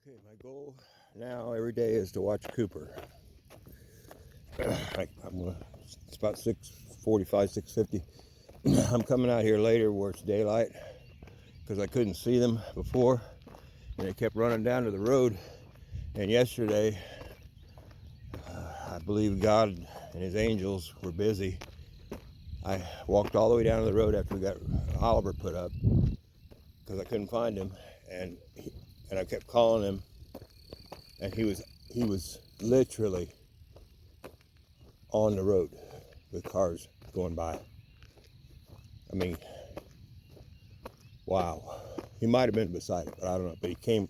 Okay, my goal now every day is to watch Cooper. It's about 6:45, 6:50. I'm coming out here later where it's daylight because I couldn't see them before, and they kept running down to the road. And yesterday, I believe God and His angels were busy. I walked all the way down to the road after we got Oliver put up because I couldn't find him, and I kept calling him, and he was literally on the road with cars going by. I mean, wow. He might have been beside it, but I don't know. But he came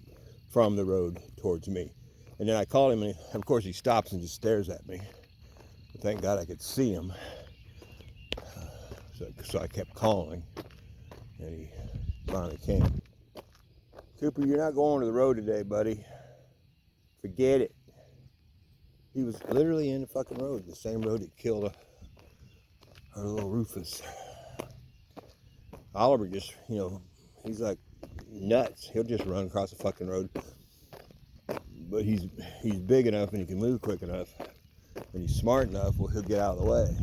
from the road towards me. And then I called him, and of course he stops and just stares at me. But thank God I could see him. So I kept calling, and he finally came. Cooper, you're not going to the road today, buddy. Forget it. He was literally in the fucking road, the same road that killed our little Rufus. Oliver just, he's like nuts. He'll just run across the fucking road. But he's big enough and he can move quick enough, and he's smart enough, well, he'll get out of the way.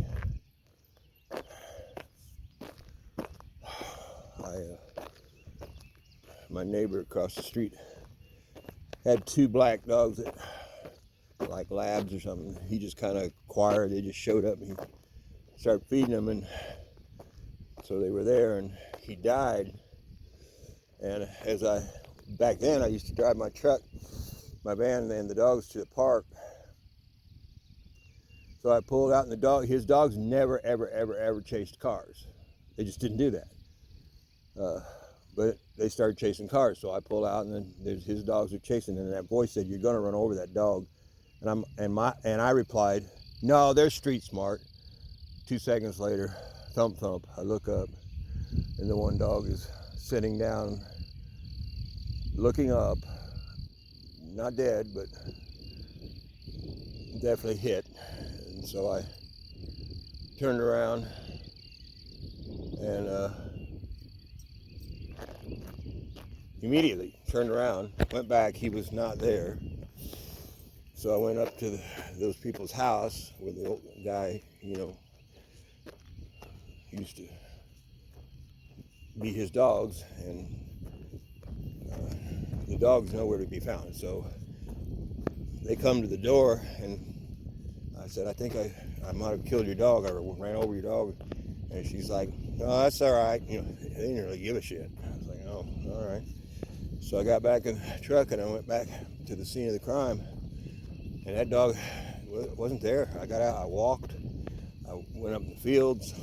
My neighbor across the street had two black dogs that like labs or something. He just kind of acquired. They just showed up and he started feeding them, and so they were there, and he died. And back then I used to drive my truck, my van, and the dogs to the park. So I pulled out, and his dogs never, ever, ever, ever chased cars. They just didn't do that. But they started chasing cars. So I pulled out, and then his dogs were chasing, and that voice said, "You're going to run over that dog." And I replied, "No, they're street smart." 2 seconds later, thump thump, I look up, and the one dog is sitting down, looking up, not dead, but definitely hit. And so I turned around and immediately turned around, went back. He was not there. So I went up to those people's house where the old guy, used to beat his dogs, and the dog's nowhere to be found. So they come to the door, and I said, "I think I might have killed your dog, or ran over your dog." And she's like, "No, that's all right." They didn't really give a shit. I was like, "Oh, all right." So I got back in the truck, and I went back to the scene of the crime, and that dog wasn't there. I got out, I walked, I went up in the fields.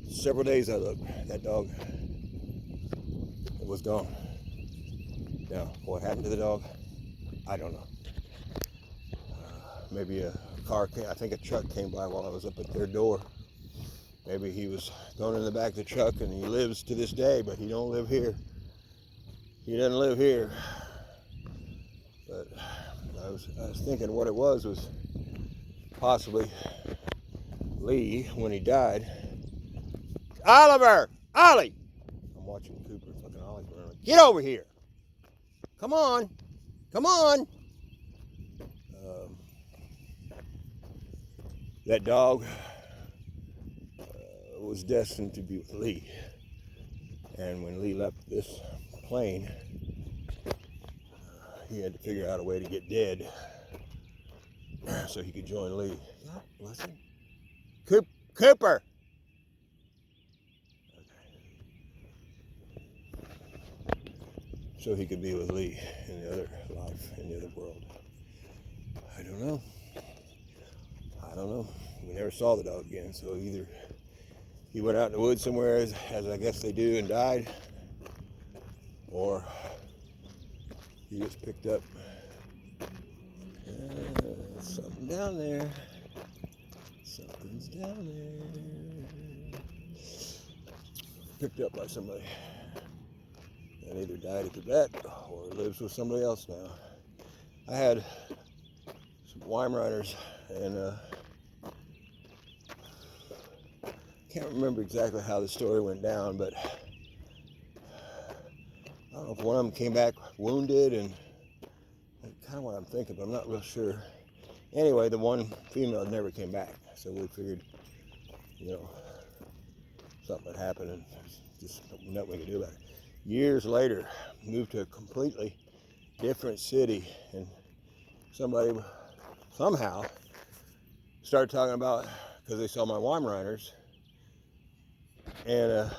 Several days I looked, that dog was gone. Now, what happened to the dog, I don't know. Maybe a car came, I think a truck came by while I was up at their door. Maybe he was going in the back of the truck, and he lives to this day, but he don't live here. He doesn't live here. But I was thinking what it was possibly Lee when he died. Oliver! Ollie! I'm watching Cooper and fucking Ollie's running. Get over here! Come on! Come on! That dog was destined to be with Lee. And when Lee left this plane, he had to figure out a way to get dead so he could join Lee. God bless him. Cooper! So he could be with Lee in the other life, in the other world. I don't know. We never saw the dog again, so either he went out in the woods somewhere, as I guess they do, and died, or he was picked up. Something down there. Something's down there. Picked up by somebody. And either died at the vet or lives with somebody else now. I had some Weimaraners, and can't remember exactly how the story went down, but I don't know if one of them came back wounded, and kind of what I'm thinking, but I'm not real sure. Anyway, the one female never came back, so we figured, you know, something had happened and just nothing we could do about it. Years later, moved to a completely different city, and somebody somehow started talking about, because they saw my Weimaraners, and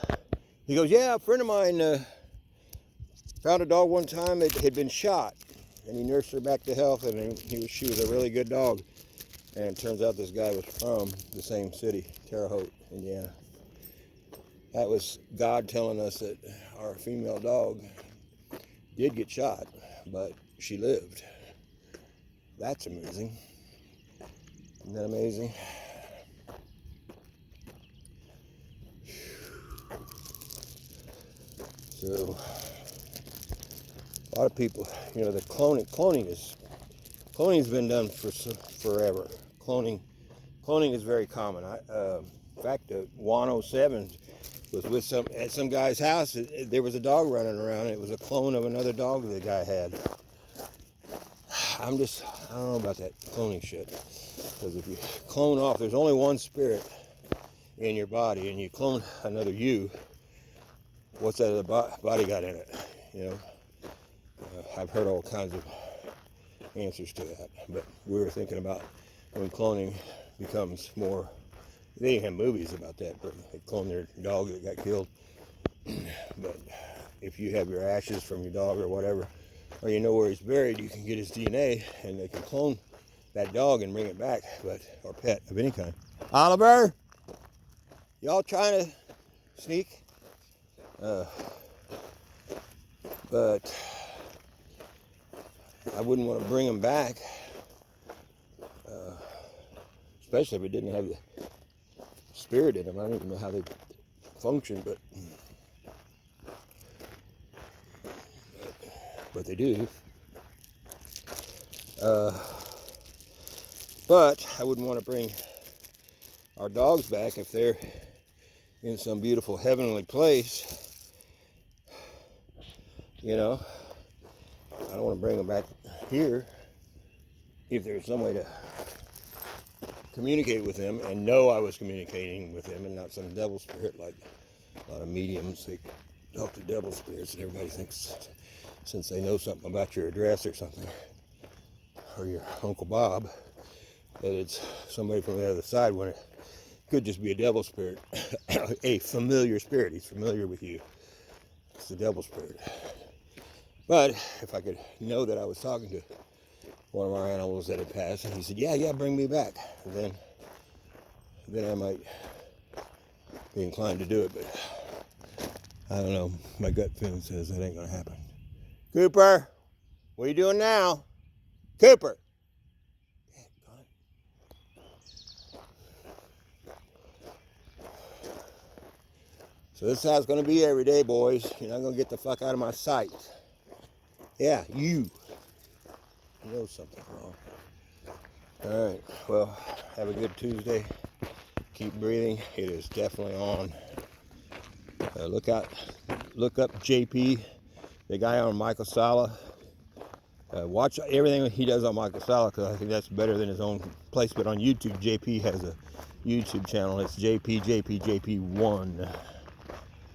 he goes, yeah, a friend of mine found a dog one time that had been shot, and he nursed her back to health, and she was a really good dog. And it turns out this guy was from the same city, Terre Haute, Indiana. That was God telling us that our female dog did get shot, but she lived. That's amazing. Isn't that amazing? So, a lot of people, you know, the cloning has been done for forever. Cloning is very common. In fact, 107 was with at some guy's house. There was a dog running around, and it was a clone of another dog that the guy had. I don't know about that cloning shit. Because if you clone off, there's only one spirit in your body, and you clone another you, what's that other body got in it? You know, I've heard all kinds of answers to that, but we were thinking about when cloning becomes more. They didn't have movies about that, but they cloned their dog that got killed. But if you have your ashes from your dog or whatever, or you know where he's buried, you can get his DNA, and they can clone that dog and bring it back, or pet of any kind. Oliver, y'all trying to sneak? But I wouldn't want to bring them back, especially if it didn't have the spirit in them. I don't even know how they function, but they do. But I wouldn't want to bring our dogs back if they're in some beautiful heavenly place. You know, I don't want to bring them back here if there's some way to communicate with them and know I was communicating with them and not some devil spirit like a lot of mediums. They talk to devil spirits, and everybody thinks since they know something about your address or something, or your Uncle Bob, that it's somebody from the other side, when it could just be a devil spirit, a familiar spirit. He's familiar with you. It's the devil spirit. But if I could know that I was talking to one of our animals that had passed, and he said, yeah, bring me back, then I might be inclined to do it, but I don't know. My gut feeling says that ain't gonna happen. Cooper, what are you doing now? Cooper! So this is how it's going to be every day, boys. You're not going to get the fuck out of my sight. Yeah, you know something wrong. All right, well, have a good Tuesday. Keep breathing. It is definitely on. Look up JP, the guy on Michael Salla. Watch everything he does on Michael Salla, because I think that's better than his own place. But on YouTube, JP has a YouTube channel. It's JP1.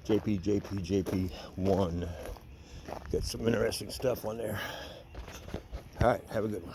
JP1. Got some interesting stuff on there. All right, have a good one.